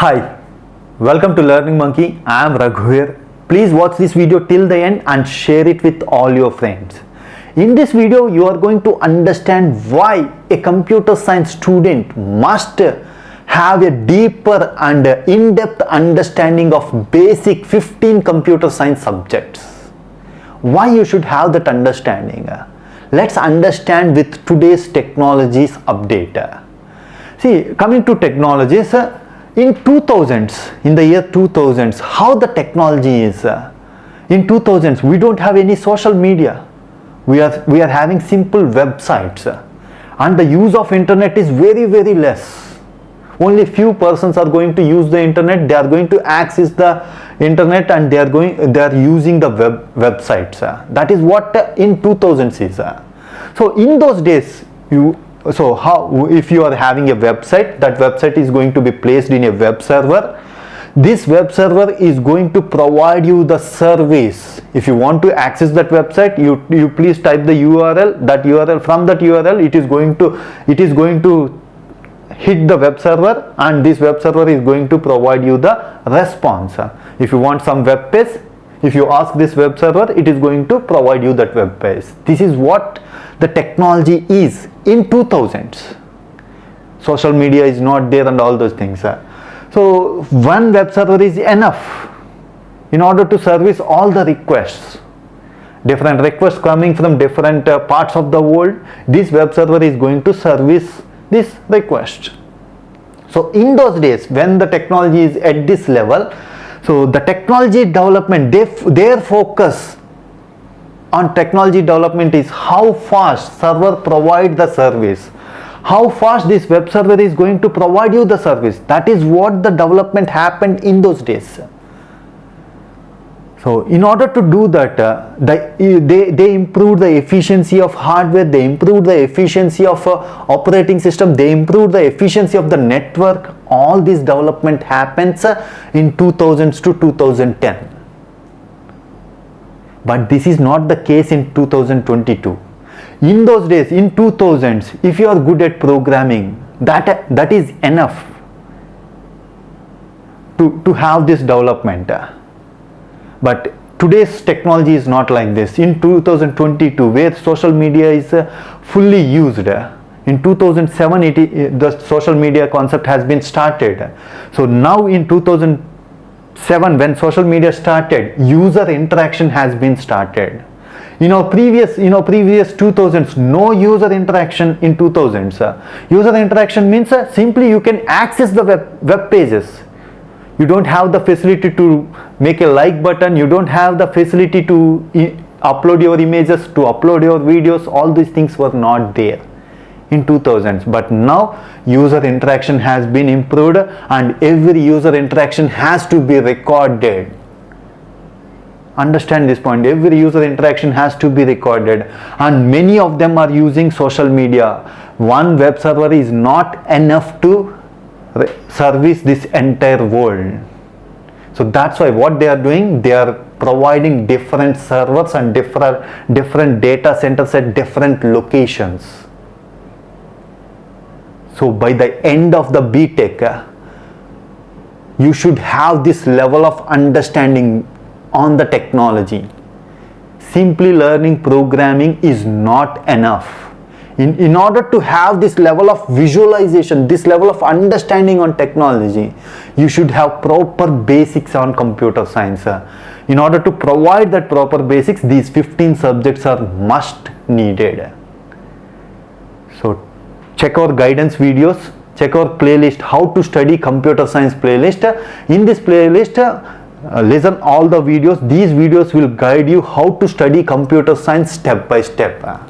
Hi, welcome to Learning Monkey. I am Raghu here. Please watch this video till the end and share it with all your friends. In this video, you are going to understand why a computer science student must have a deeper and in-depth understanding of basic 15 computer science subjects. Why you should have that understanding? Let's understand with today's technologies update. See, coming to technologies, in 2000s, in the year 2000s, how the technology is. In 2000s, we don't have any social media. We are having simple websites, and the use of internet is very less. Only few persons are going to use the internet. They are going to access the internet, and they are using the websites. That is what in 2000s is. So in those days, if you are having a website, that website is going to be placed in a web server. This web server is going to provide you the service. If you want to access that website, you please type the URL. That URL, from that URL, it is going to hit the web server, and this web server is going to provide you the response. If you want some web page, if you ask this web server, it is going to provide you that web page. This is what the technology is in 2000s. Social media is not there and all those things. So one web server is enough in order to service all the requests. Different requests coming from different parts of the world. This web server is going to service this request. So in those days, when the technology is at this level, so the technology development, their focus on technology development is how fast server provide the service, how fast this web server is going to provide you the service. That is what the development happened in those days. So in order to do that, they improved the efficiency of hardware, they improved the efficiency of operating system, they improved the efficiency of the network. All this development happens in 2000s to 2010. But this is not the case in 2022. In those days, in 2000s, if you are good at programming, that is enough to have this development. But today's technology is not like this. In 2022, where social media is fully used, in 2007 the social media concept has been started. So now in 2007, when social media started, user interaction has been started. Previous 2000s, no user interaction in 2000s. User interaction means simply you can access the web pages. You don't have the facility to make a like button. You don't have the facility to upload your images, to upload your videos. All these things were not there in 2000s. But now user interaction has been improved, and every user interaction has to be recorded. Understand this point. Every user interaction has to be recorded, and many of them are using social media. One web server is not enough to service this entire world. So that's why what they are doing, they are providing different servers and different data centers at different locations. So by the end of the BTech, you should have this level of understanding on the technology. Simply learning programming is not enough. In order to have this level of visualization, this level of understanding on technology, you should have proper basics on computer science. In order to provide that proper basics, these 15 subjects are must needed. So check our guidance videos, check our playlist, how to study computer science playlist. In this playlist, listen all the videos. These videos will guide you how to study computer science step by step.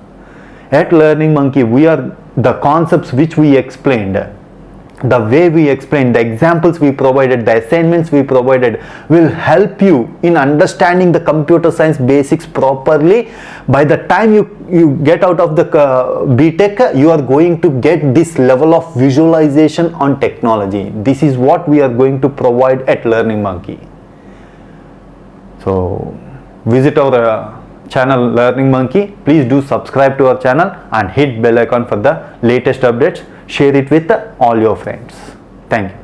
At Learning Monkey, the concepts which we explained, the way we explained, the examples we provided, the assignments we provided will help you in understanding the computer science basics properly. By the time you get out of the BTech, you are going to get this level of visualization on technology. This is what we are going to provide at Learning Monkey. So visit our channel Learning Monkey. Please do subscribe to our channel and hit bell icon for the latest updates. Share it with all your friends. Thank you.